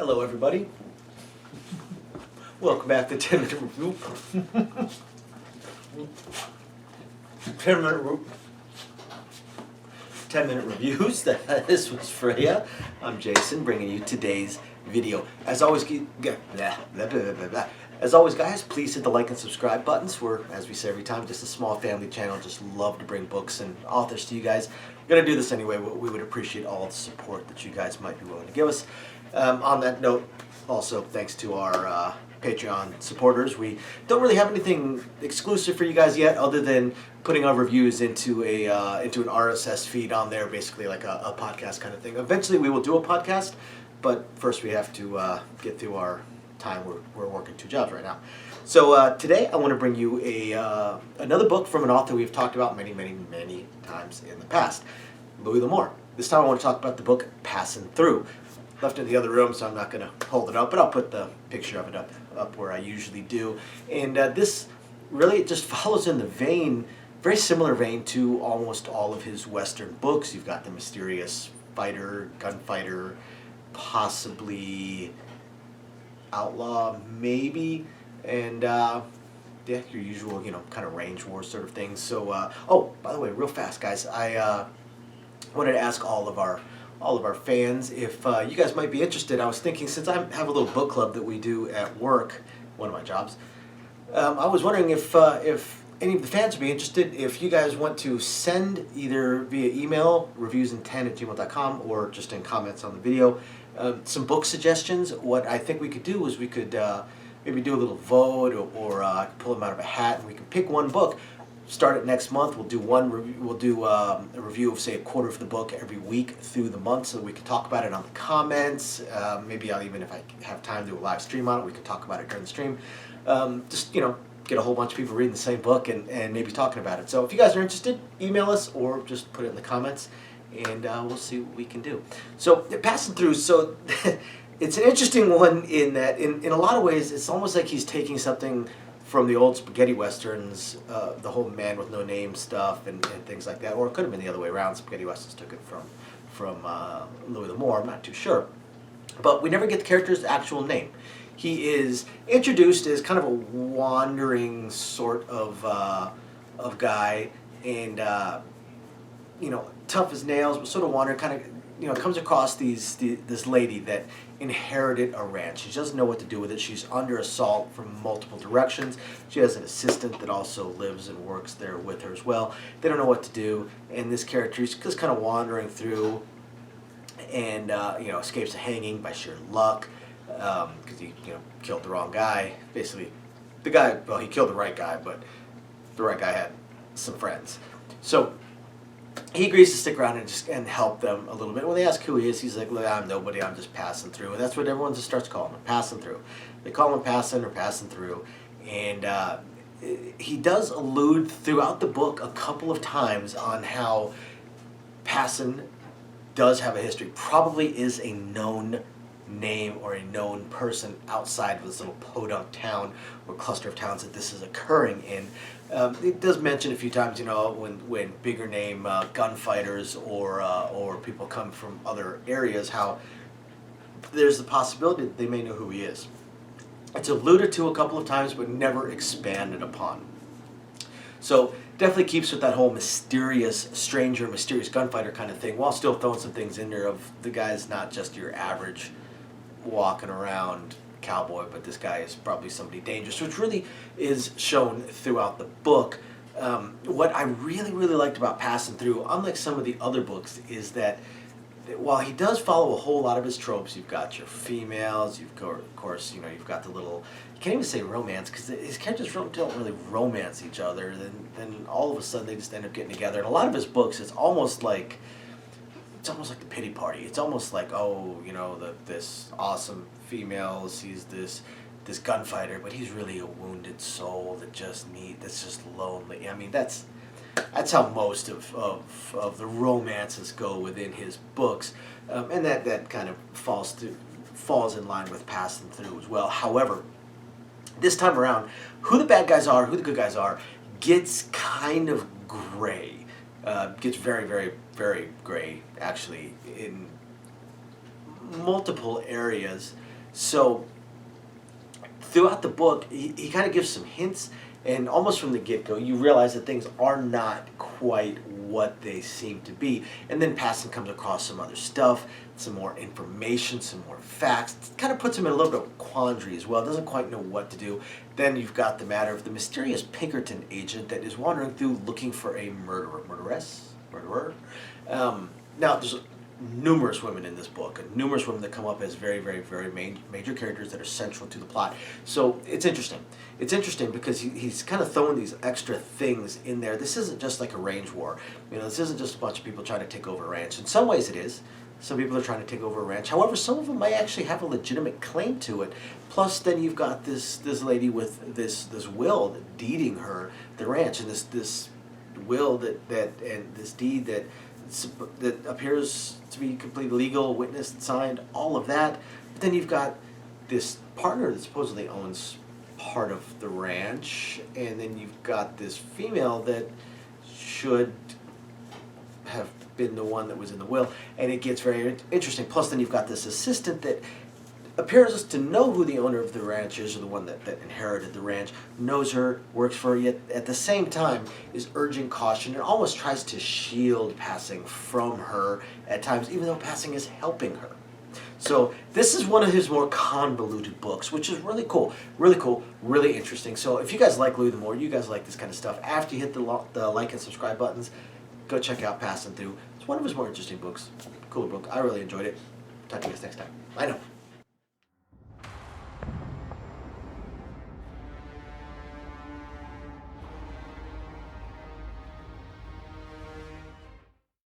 Hello, everybody. Welcome back to 10 Minute Review. 10 Minute Review. 10-minute reviews. This was Freya. I'm Jason, bringing you today's video. As always, guys, please hit the like and subscribe buttons. We're, as we say every time, just a small family channel. Just love to bring books and authors to you guys. We're gonna do this anyway. We would appreciate all the support that you guys might be willing to give us. On that note, also thanks to our Patreon supporters. We don't really have anything exclusive for you guys yet, other than putting our reviews into an RSS feed on there, basically like a podcast kind of thing. Eventually, we will do a podcast, but first we have to get through our time. We're working 2 jobs right now. So today, I want to bring you another book from an author we've talked about many times in the past, Lamour. This time, I want to talk about the book Passin Through. Left it in the other room, so I'm not going to hold it up, but I'll put the picture of it up where I usually do. And this really just follows in the vein, very similar vein to almost all of his Western books. You've got the mysterious fighter, gunfighter, possibly outlaw, maybe, and yeah, your usual, kind of range war sort of things. So, oh, by the way, real fast, guys, I wanted to ask all of our fans if you guys might be interested. I was thinking, since I have a little book club that we do at work, one of my jobs, I was wondering if any of the fans would be interested if you guys want to send either via email, reviewsin10@gmail.com, or just in comments on the video, some book suggestions. What I think we could do is we could maybe do a little vote, or pull them out of a hat, and we can pick one book. Start it next month. We'll do one review. We'll do a review of, say, a quarter of the book every week through the month, so we can talk about it on the comments. Maybe I'll even, if I have time, do a live stream on it. We can talk about it during the stream. Just get a whole bunch of people reading the same book and maybe talking about it. So if you guys are interested, email us or just put it in the comments, and we'll see what we can do. So Passin Through. So it's an interesting one in that, in a lot of ways, it's almost like he's taking something from the old spaghetti westerns, the whole man with no name stuff and things like that. Or it could have been the other way around. Spaghetti westerns took it from Louis Lamour. I'm not too sure. But we never get the character's actual name. He is introduced as kind of a wandering sort of guy, and tough as nails, but sort of wandering, kind of, comes across this lady that inherited a ranch. She doesn't know what to do with it. She's under assault from multiple directions. She has an assistant that also lives and works there with her as well. They don't know what to do, and this character is just kind of wandering through, and escapes a hanging by sheer luck, because he killed the wrong guy. Basically, the guy, well, he killed the right guy, but the right guy had some friends. So he agrees to stick around and help them a little bit. When they ask who he is, he's like, "Look, I'm nobody. I'm just passing through." And that's what everyone just starts calling him, Passin Through. They call him Passin or Passin Through. And he does allude throughout the book a couple of times on how Passin does have a history. Probably is a known name or a known person outside of this little podunk town or cluster of towns that this is occurring in. It does mention a few times, when bigger name gunfighters or people come from other areas, how there's the possibility that they may know who he is. It's alluded to a couple of times, but never expanded upon. So definitely keeps with that whole mysterious stranger, mysterious gunfighter kind of thing, while still throwing some things in there of the guy's not just your average walking around cowboy, but this guy is probably somebody dangerous, which really is shown throughout the book. What I really liked about Passin Through, unlike some of the other books, is that while he does follow a whole lot of his tropes, you've got your females, of course, you've got the little, you can't even say romance, because his characters don't really romance each other, then all of a sudden they just end up getting together. And a lot of his books, it's almost like the pity party. It's almost like, this awesome female sees this gunfighter, but he's really a wounded soul that's just lonely. I mean, that's how most of the romances go within his books, and that kind of falls in line with Passin Through as well. However, this time around, who the bad guys are, who the good guys are, gets kind of gray. Gets very gray, actually, in multiple areas. So throughout the book, he kind of gives some hints, and almost from the get-go, you realize that things are not quite what they seem to be. And then Passin comes across some other stuff, some more information, some more facts. It kind of puts him in a little bit of a quandary as well. Doesn't quite know what to do. Then you've got the matter of the mysterious Pinkerton agent that is wandering through looking for a murderer. Now, there's numerous women in this book, and numerous women that come up as very, very, very major characters that are central to the plot. So it's interesting. It's interesting because he's kind of throwing these extra things in there. This isn't just like a range war. This isn't just a bunch of people trying to take over a ranch. In some ways it is. Some people are trying to take over a ranch. However, some of them might actually have a legitimate claim to it. Plus, then you've got this lady with this will deeding her the ranch, and this will and this deed that appears to be completely legal, witnessed, signed, all of that. But then you've got this partner that supposedly owns part of the ranch, and then you've got this female that should have been the one that was in the will, and it gets very interesting. Plus, then you've got this assistant that appears to know who the owner of the ranch is, or the one that inherited the ranch, knows her, works for her, yet at the same time is urging caution and almost tries to shield Passin from her at times, even though Passin is helping her. So this is one of his more convoluted books, which is really cool, really interesting. So if you guys like Louis Lamour, you guys like this kind of stuff, after you hit the like and subscribe buttons, go check out Passin Through. It's one of his more interesting books. Cooler book. I really enjoyed it. Talk to you guys next time. Bye now.